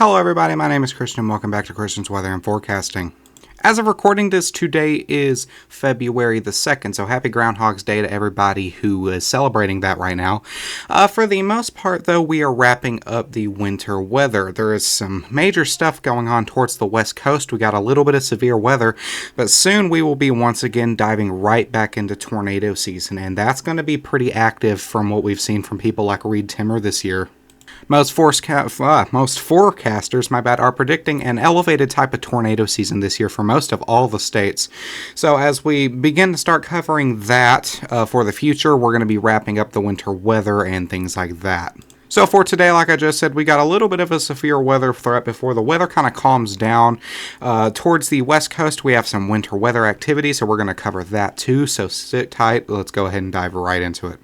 Hello everybody, my name is Christian. Welcome back to Christian's Weather and Forecasting. As of recording this, today is February the 2nd, so happy Groundhog's Day to everybody who is celebrating that right now. For the most part, though, we are wrapping up the winter weather. There is some major stuff going on towards the west coast. We got a little bit of severe weather, but soon we will be once again diving right back into tornado season, and that's going to be pretty active from what we've seen from people like Reed Timmer this year. Most forecasters, are predicting an elevated type of tornado season this year for most of all the states. So as we begin to start covering that for the future, we're going to be wrapping up the winter weather and things like that. So for today, like I just said, we got a little bit of a severe weather threat before the weather kind of calms down. Towards the west coast, we have some winter weather activity, so we're going to cover that too. So sit tight. Let's go ahead and dive right into it.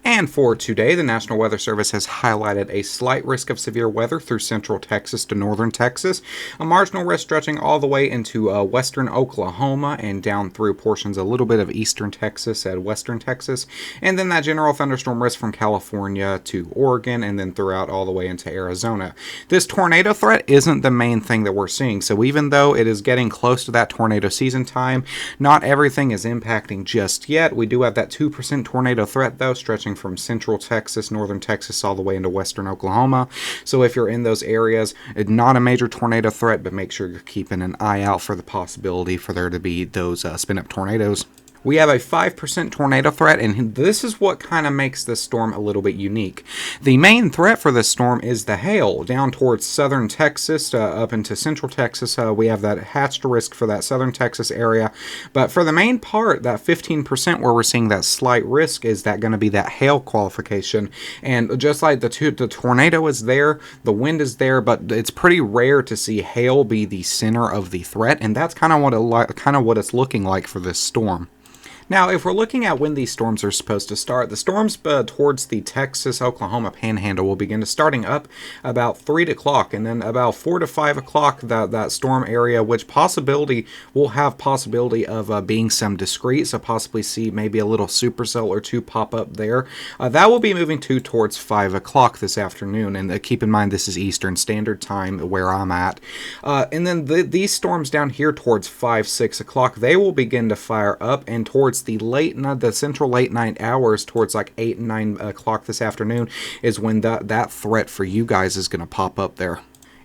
And for today, the National Weather Service has highlighted a slight risk of severe weather through central Texas to northern Texas, a marginal risk stretching all the way into western Oklahoma and down through portions a little bit of eastern Texas and western Texas, and then that general thunderstorm risk from California to Oregon and then throughout all the way into Arizona. This tornado threat isn't the main thing that we're seeing, so even though it is getting close to that tornado season time, not everything is impacting just yet. We do have that 2% tornado threat, though, stretching from central Texas, northern Texas, all the way into western Oklahoma. So if you're in those areas, it's not a major tornado threat, but make sure you're keeping an eye out for the possibility for there to be those spin-up tornadoes. We have a 5% tornado threat, and this is what kind of makes this storm a little bit unique. The main threat for this storm is the hail. Down towards southern Texas, up into central Texas, we have that hatched risk for that southern Texas area. But for the main part, that 15% where we're seeing that slight risk, is that going to be that hail qualification. And just like the tornado is there, the wind is there, but it's pretty rare to see hail be the center of the threat, and that's kind of what it's looking like for this storm. Now, if we're looking at when these storms are supposed to start, the storms towards the Texas-Oklahoma panhandle will begin to starting up about 3 o'clock, and then about 4 to 5 o'clock, that storm area, which will have possibility of being some discrete, so possibly see maybe a little supercell or two pop up there. That will be moving towards 5 o'clock this afternoon, and keep in mind this is Eastern Standard Time where I'm at. And then these storms down here towards 5, 6 o'clock, they will begin to fire up, and towards the central late night hours, towards like 8 and 9 o'clock this afternoon, is when that threat for you guys is going to pop up there.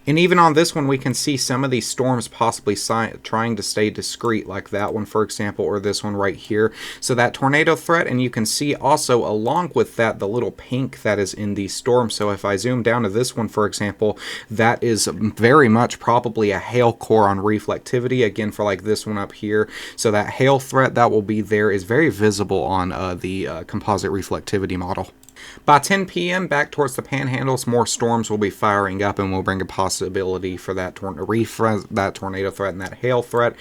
And even on this one, we can see some of these storms possibly trying to stay discrete, like that one, for example, or this one right here. So that tornado threat, and you can see also along with that the little pink that is in these storms. So if I zoom down to this one, for example, that is very much probably a hail core on reflectivity, again, for like this one up here. So that hail threat that will be there is very visible on the composite reflectivity model. By 10 p.m., back towards the panhandles, more storms will be firing up and will bring a possibility for that tornado threat and that hail threat.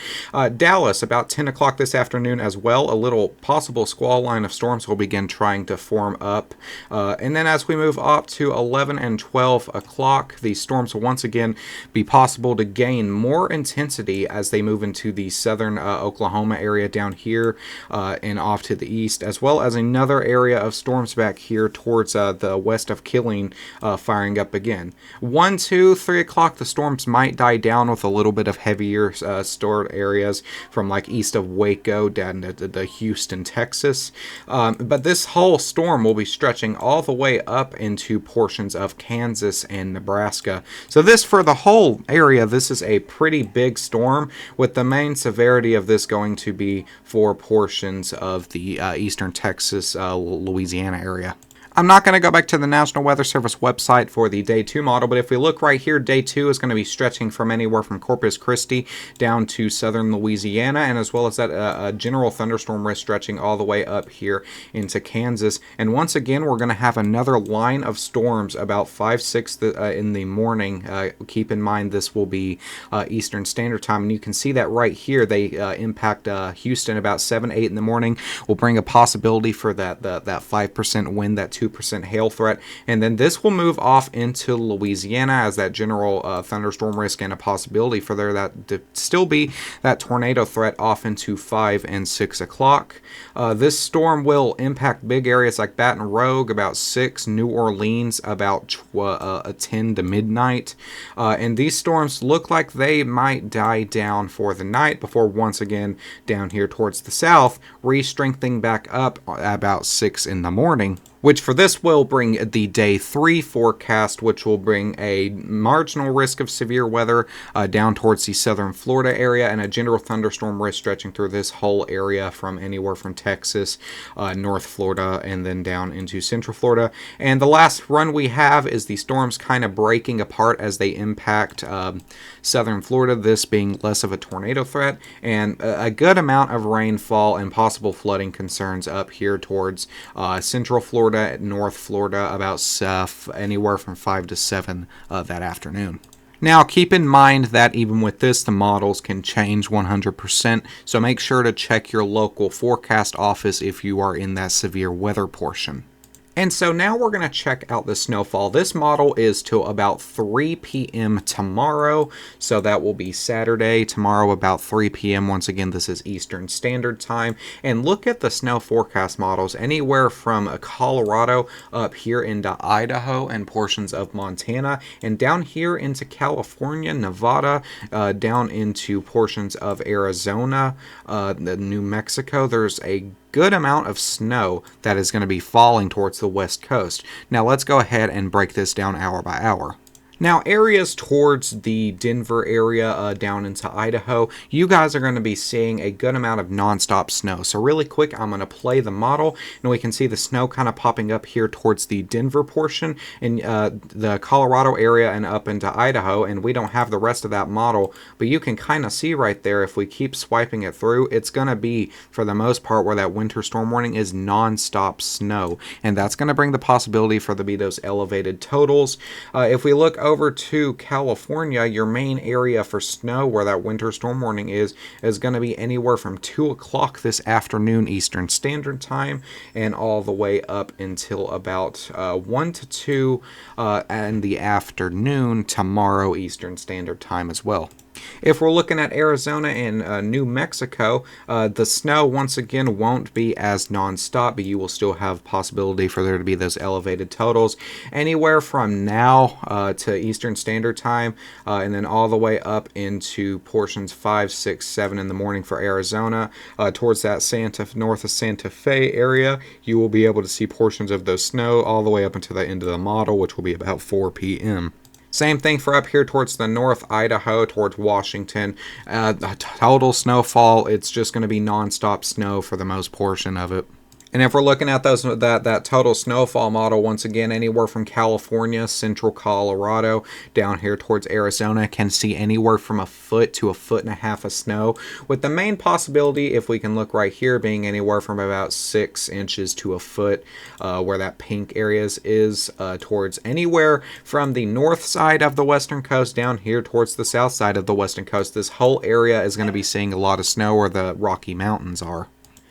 Dallas, about 10 o'clock this afternoon as well, a little possible squall line of storms will begin trying to form up. And then as we move up to 11 and 12 o'clock, these storms will once again be possible to gain more intensity as they move into the southern Oklahoma area down here and off to the east, as well as another area of storms back here towards the west of Killeen firing up again. 1, 2, 3 o'clock, the storms might die down with a little bit of heavier stored areas from like east of Waco down to Houston, Texas. But this whole storm will be stretching all the way up into portions of Kansas and Nebraska. So this, for the whole area, this is a pretty big storm, with the main severity of this going to be for portions of the eastern Texas, Louisiana area. I'm not going to go back to the National Weather Service website for the Day 2 model, but if we look right here, Day 2 is going to be stretching from anywhere from Corpus Christi down to southern Louisiana, and as well as that general thunderstorm risk stretching all the way up here into Kansas. And once again, we're going to have another line of storms about 5, 6 in the morning. Keep in mind this will be Eastern Standard Time, and you can see that right here. They impact Houston about 7, 8 in the morning. Will bring a possibility for that 5% wind, that 2% hail threat. And then this will move off into Louisiana as that general thunderstorm risk and a possibility for there that to still be that tornado threat off into 5 and 6 o'clock. This storm will impact big areas like Baton Rouge about 6, New Orleans about 10 to midnight. And these storms look like they might die down for the night before once again down here towards the south re-strengthening back up about 6 in the morning, which for this will bring the day 3 forecast, which will bring a marginal risk of severe weather down towards the southern Florida area and a general thunderstorm risk stretching through this whole area from anywhere from Texas, North Florida, and then down into Central Florida. And the last run we have is the storms kind of breaking apart as they impact southern Florida, this being less of a tornado threat, and a good amount of rainfall and possible flooding concerns up here towards Central Florida, North Florida, about anywhere from 5 to 7 that afternoon. Now, keep in mind that even with this, the models can change 100%, so make sure to check your local forecast office if you are in that severe weather portion. And so now we're going to check out the snowfall. This model is till about 3 p.m. tomorrow, so that will be Saturday. Tomorrow about 3 p.m. Once again, this is Eastern Standard Time. And look at the snow forecast models anywhere from Colorado up here into Idaho and portions of Montana, and down here into California, Nevada, down into portions of Arizona, New Mexico. There's a good amount of snow that is going to be falling towards the west coast. Now let's go ahead and break this down hour by hour. Now, areas towards the Denver area down into Idaho, you guys are going to be seeing a good amount of nonstop snow. So really quick, I'm going to play the model, and we can see the snow kind of popping up here towards the Denver portion in the Colorado area and up into Idaho, and we don't have the rest of that model, but you can kind of see right there, if we keep swiping it through, it's going to be, for the most part, where that winter storm warning is nonstop snow, and that's going to bring the possibility for there to be those elevated totals. If we look over to California, your main area for snow where that winter storm warning is going to be anywhere from 2 o'clock this afternoon Eastern Standard Time and all the way up until about 1 to 2 in the afternoon tomorrow Eastern Standard Time as well. If we're looking at Arizona and New Mexico, the snow once again won't be as non-stop, but you will still have possibility for there to be those elevated totals anywhere from now to Eastern Standard Time, and then all the way up into portions 5, 6, 7 in the morning for Arizona. Towards that north of Santa Fe area, you will be able to see portions of those snow all the way up until the end of the model, which will be about 4 p.m. Same thing for up here towards the north, Idaho, towards Washington. Total snowfall, it's just going to be nonstop snow for the most portion of it. And if we're looking at that total snowfall model, once again, anywhere from California, central Colorado, down here towards Arizona, can see anywhere from a foot to a foot and a half of snow, with the main possibility, if we can look right here, being anywhere from about 6 inches to a foot, where that pink areas is towards anywhere from the north side of the western coast down here towards the south side of the western coast. This whole area is going to be seeing a lot of snow where the Rocky Mountains are.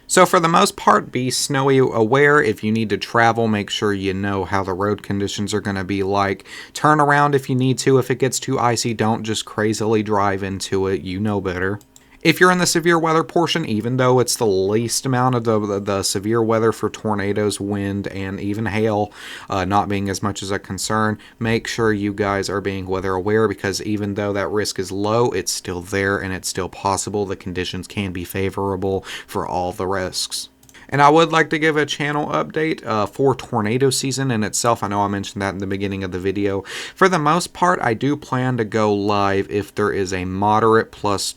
So for the most part, be snowy aware. If you need to travel, make sure you know how the road conditions are going to be like. Turn around if you need to. If it gets too icy, don't just crazily drive into it. You know better. If you're in the severe weather portion, even though it's the least amount of the severe weather for tornadoes, wind, and even hail not being as much as a concern, make sure you guys are being weather aware, because even though that risk is low, it's still there and it's still possible. The conditions can be favorable for all the risks. And I would like to give a channel update for tornado season in itself. I know I mentioned that in the beginning of the video. For the most part, I do plan to go live if there is a moderate plus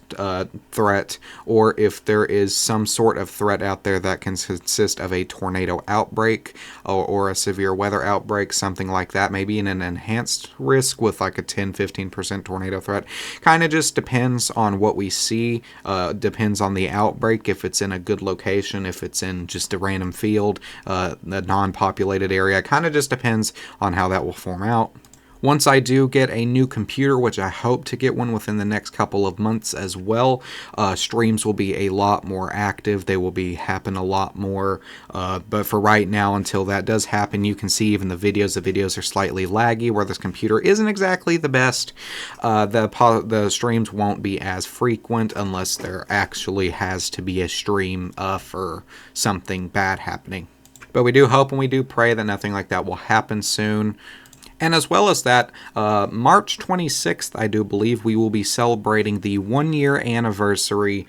threat, or if there is some sort of threat out there that can consist of a tornado outbreak or a severe weather outbreak, something like that. Maybe in an enhanced risk with like a 10-15% tornado threat. Kind of just depends on what we see. Depends on the outbreak, if it's in a good location, if it's in just a random field, a non-populated area. Kind of just depends on how that will form out. Once I do get a new computer, which I hope to get one within the next couple of months as well, streams will be a lot more active. They will be happen a lot more. But for right now, until that does happen, you can see even the videos are slightly laggy where this computer isn't exactly the best. The streams won't be as frequent unless there actually has to be a stream for something bad happening. But we do hope and we do pray that nothing like that will happen soon. And as well as that, March 26th, I do believe, we will be celebrating the 1-year anniversary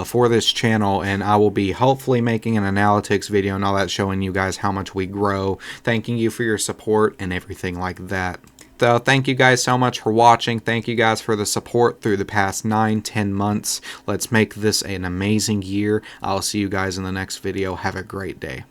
for this channel, and I will be hopefully making an analytics video and all that, showing you guys how much we grow, thanking you for your support and everything like that. So thank you guys so much for watching. Thank you guys for the support through the past 9-10 months. Let's make this an amazing year. I'll see you guys in the next video. Have a great day.